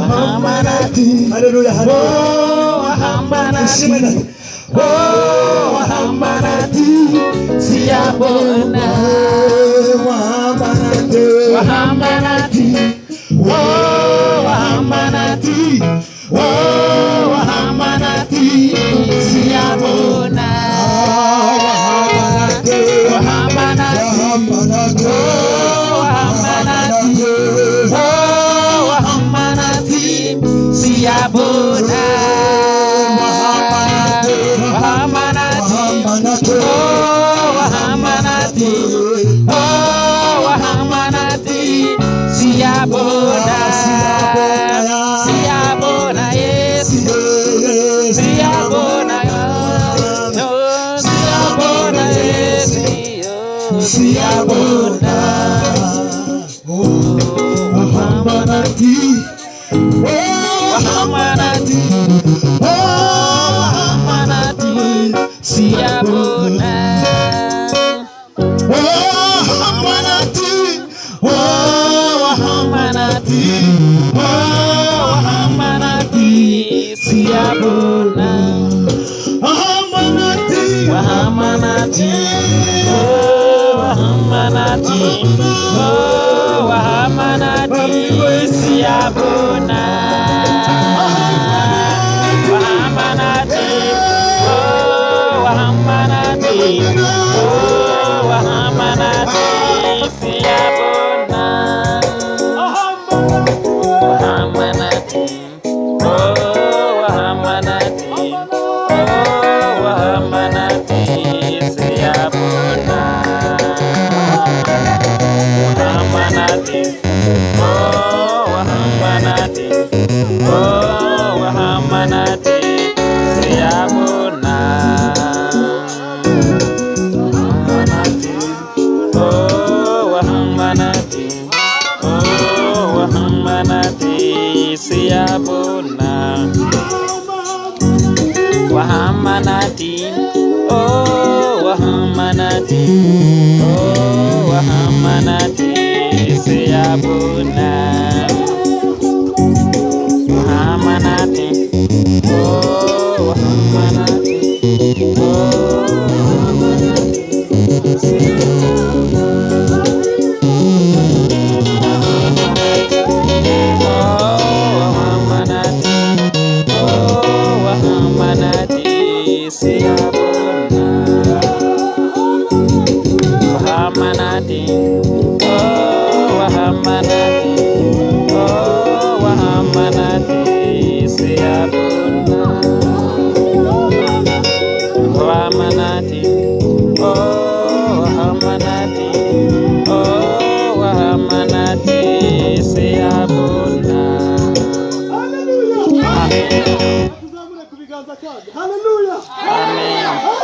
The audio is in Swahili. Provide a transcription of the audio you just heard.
Wahamanate, haleluya, wahamanati, wahamanati, siyabona, wahamanate, wahamanati, wahamanati, wahamanati, siyabona, wahamanate, siyabona, wahamanati, wahamanati, wahamanati, siyabona, siyabona, Yesu, siyabona, siyabona, Yesu, siyabona, wahamanati, wahamanati, wahamanati, siyabona, wahamanati, wahamanati, wahamanati, siyabona, wahamanati, wahamanati, wahamanati, wahamanati, siyabona. Wahamanati, oh wahamanati, oh wahamanati, siyabona, wahamanati, oh wahamanati, oh wahamanati, siyabona. Wahamanati, oh wahamanati, oh wahamanati, siyabona, wahamanati, oh wahamanati, oh wahamanati, siyabona. Hallelujah. Amen.